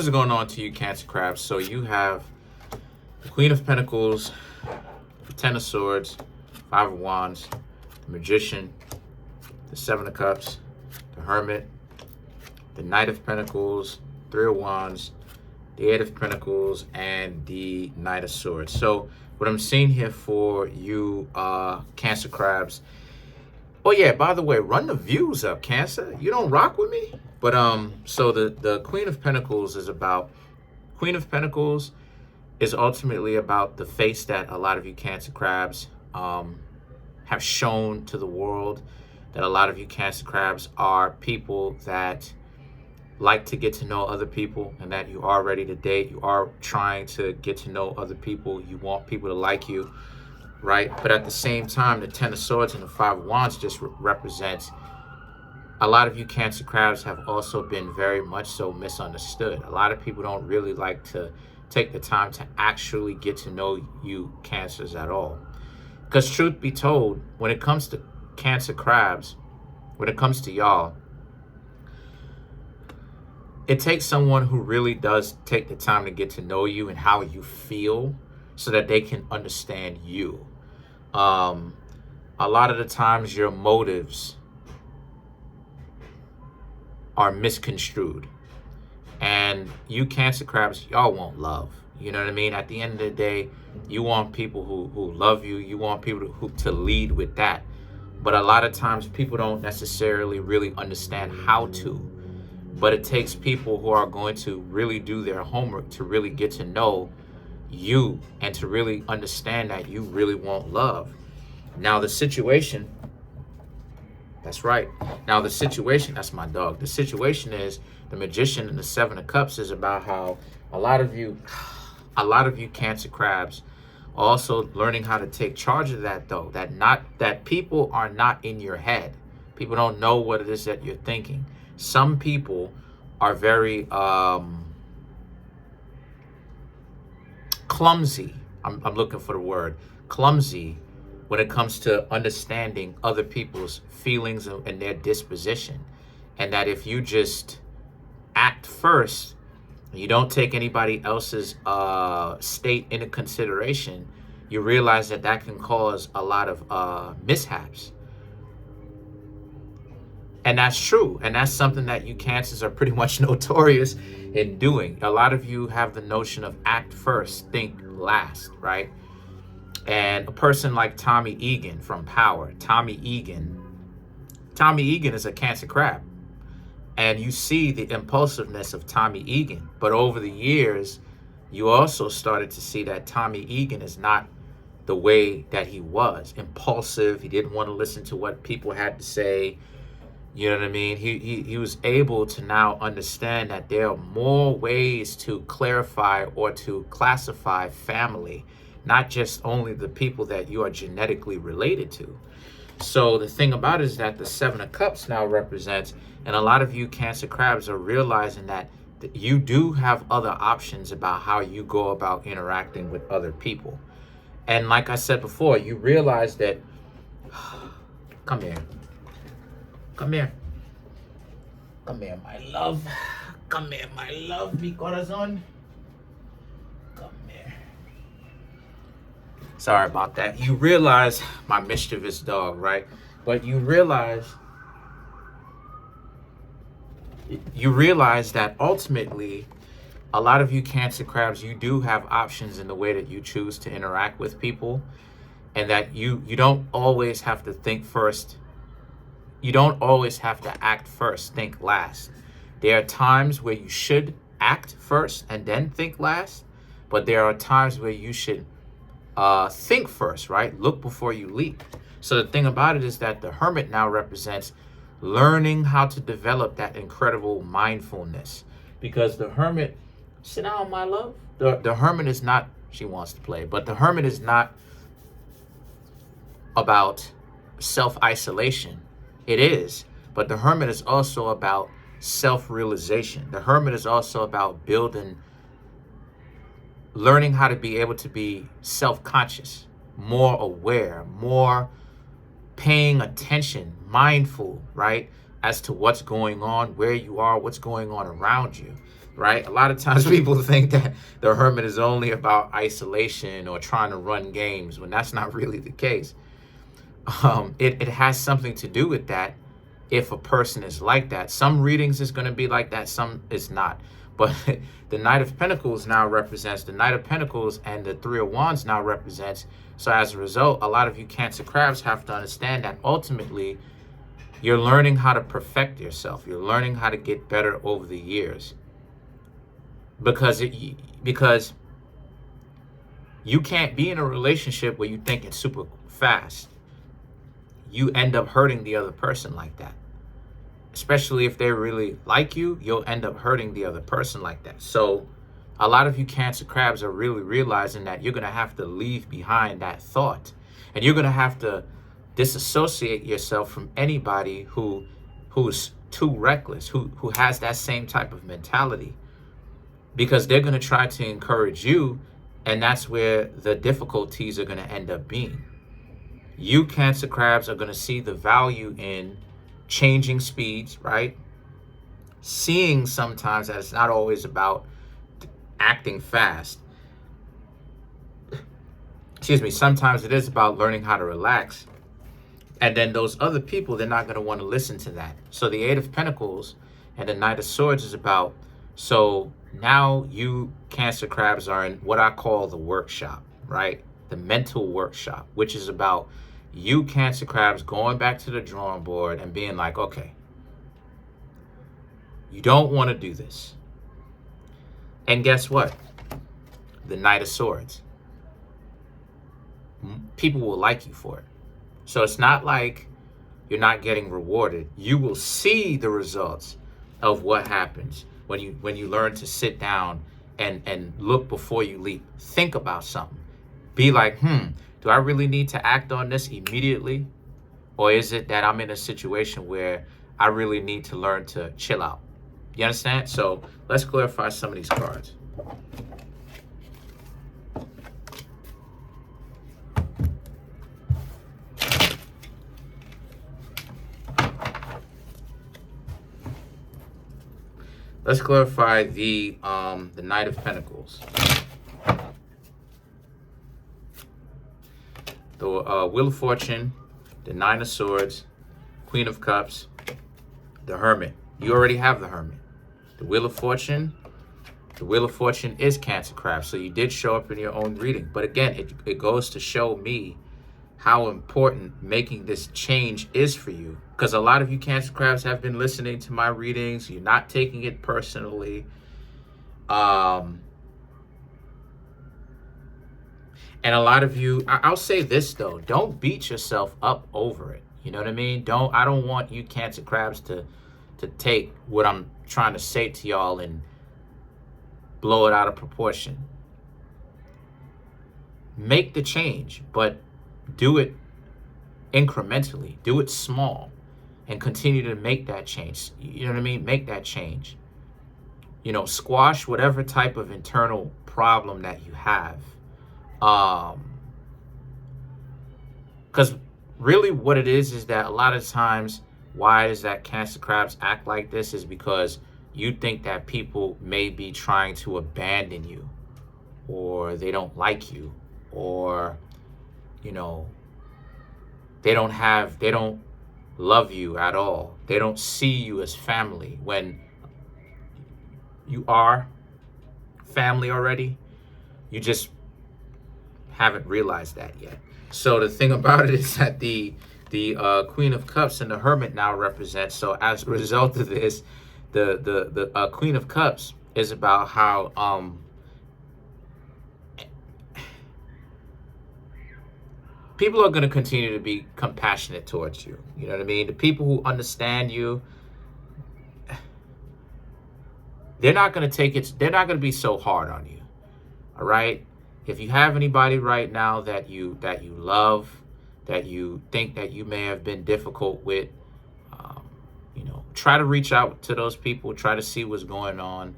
What's going on to you, Cancer Crabs? So you have the Queen of Pentacles, the Ten of Swords, Five of Wands, the Magician, the Seven of Cups, the Hermit, the Knight of Pentacles, Three of Wands, the Eight of Pentacles, and the Knight of Swords. So what I'm seeing here for you, Cancer Crabs. Oh yeah, by the way, run the views up, Cancer. You don't rock with me? But so the Queen of Pentacles is ultimately about the face that a lot of you Cancer Crabs have shown to the world, that a lot of you Cancer Crabs are people that like to get to know other people, and that you are ready to date. You are trying to get to know other people. You want people to like you, right? But at the same time, the Ten of Swords and the Five of Wands just represents a lot of you Cancer Crabs have also been very much so misunderstood. A lot of people don't really like to take the time to actually get to know you Cancers at all. Because truth be told, when it comes to Cancer Crabs, when it comes to y'all, it takes someone who really does take the time to get to know you and how you feel so that they can understand you. A lot of the times your motives are misconstrued, and you Cancer Crabs, y'all want love. You know what I mean? At the end of the day, you want people who love you. You want people to lead with that. But a lot of times people don't necessarily really understand how to. But it takes people who are going to really do their homework to really get to know you and to really understand that you really want love. Now the situation, that's right. Now the situation, that's my dog. The situation is the Magician and the Seven of Cups is about how a lot of you Cancer Crabs are also learning how to take charge of that, though. That people are not in your head. People don't know what it is that you're thinking. Some people are very clumsy. I'm looking for the word clumsy when it comes to understanding other people's feelings and their disposition. And that if you just act first, you don't take anybody else's state into consideration, you realize that can cause a lot of mishaps. And that's true. And that's something that you Cancers are pretty much notorious in doing. A lot of you have the notion of act first, think last, right? And a person like Tommy Egan from Power, Tommy Egan is a Cancer Crab. And you see the impulsiveness of Tommy Egan. But over the years, you also started to see that Tommy Egan is not the way that he was. Impulsive. He didn't want to listen to what people had to say. You know what I mean? He was able to now understand that there are more ways to clarify or to classify family, not just only the people that you are genetically related to. So the thing about it is that the Seven of Cups now represents, and a lot of you Cancer Crabs are realizing that you do have other options about how you go about interacting with other people. And like I said before, you realize that, come here. Come here. Come here, my love. Come here, my love, mi corazón. Come here. Sorry about that. You realize, my mischievous dog, right? But you realize that ultimately, a lot of you Cancer Crabs, you do have options in the way that you choose to interact with people, and that you don't always have to think first. You don't always have to act first, think last. There are times where you should act first and then think last, but there are times where you should think first, right? Look before you leap. So the thing about it is that the Hermit now represents learning how to develop that incredible mindfulness. Because the Hermit, sit down, my love. The Hermit is not, she wants to play, but the Hermit is not about self-isolation. It is, but the Hermit is also about self-realization. The Hermit is also about learning how to be able to be self-conscious, more aware, more paying attention, mindful, right, as to what's going on, where you are, what's going on around you, right? A lot of times people think that the hermit is only about isolation or trying to run games, when that's not really the case. It has something to do with that. If a person is like that, some readings is going to be like that, some is not. But the Knight of Pentacles now represents the Knight of Pentacles, and the Three of Wands now represents. So as a result, a lot of you Cancer crabs have to understand that ultimately you're learning how to perfect yourself. You're learning how to get better over the years. Because you can't be in a relationship where you think it's super fast. You end up hurting the other person like that. Especially if they really like you, you'll end up hurting the other person like that. So a lot of you Cancer crabs are really realizing that you're going to have to leave behind that thought. And you're going to have to disassociate yourself from anybody who's too reckless, who has that same type of mentality. Because they're going to try to encourage you, and that's where the difficulties are going to end up being. You Cancer crabs are going to see the value in changing speeds, right? Seeing sometimes that it's not always about acting fast. Excuse me, sometimes it is about learning how to relax. And then those other people, they're not going to want to listen to that. So the Eight of Pentacles and the Knight of Swords is about, so now you Cancer crabs are in what I call the workshop, right? The mental workshop, which is about you Cancer crabs going back to the drawing board and being like, okay, you don't want to do this. And guess what? The Knight of Swords. People will like you for it. So it's not like you're not getting rewarded. You will see the results of what happens when you learn to sit down and look before you leap. Think about something. Be like, do I really need to act on this immediately? Or is it that I'm in a situation where I really need to learn to chill out? You understand? So let's clarify some of these cards. Let's clarify the Knight of Pentacles. The Wheel of Fortune, the Nine of Swords, Queen of Cups, the Hermit. You already have the Hermit. The Wheel of Fortune is Cancer crab, so you did show up in your own reading. But again, it goes to show me how important making this change is for you. Because a lot of you Cancer crabs have been listening to my readings. You're not taking it personally. And a lot of you, I'll say this though, don't beat yourself up over it. You know what I mean? I don't want you Cancer crabs to take what I'm trying to say to y'all and blow it out of proportion. Make the change, but do it incrementally. Do it small and continue to make that change. You know what I mean? Make that change. You know, squash whatever type of internal problem that you have. Because really what it is that a lot of times, why is that Cancer crabs act like this is because you think that people may be trying to abandon you, or they don't like you, or, you know, they don't love you at all. They don't see you as family when you are family already. You just haven't realized that yet. So the thing about it is that the Queen of Cups and the Hermit now represent. So as a result of this, the Queen of Cups is about how people are going to continue to be compassionate towards you. You know what I mean? The people who understand you, they're not going to take it. They're not going to be so hard on you. All right. If you have anybody right now that you love, that you think that you may have been difficult with, you know, try to reach out to those people. Try to see what's going on,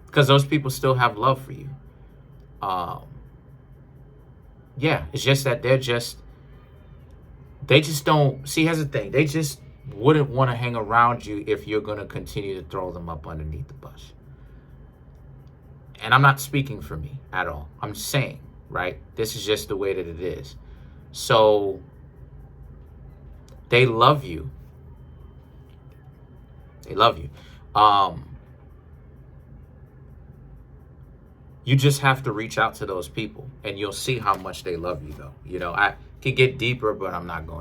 because those people still have love for you. Yeah, it's just that they just don't see. Here's the thing: they just wouldn't want to hang around you if you're going to continue to throw them up underneath the bus. And I'm not speaking for me at all. I'm just saying, right? This is just the way that it is. So they love you. They love you. You just have to reach out to those people and you'll see how much they love you, though. You know, I could get deeper, but I'm not going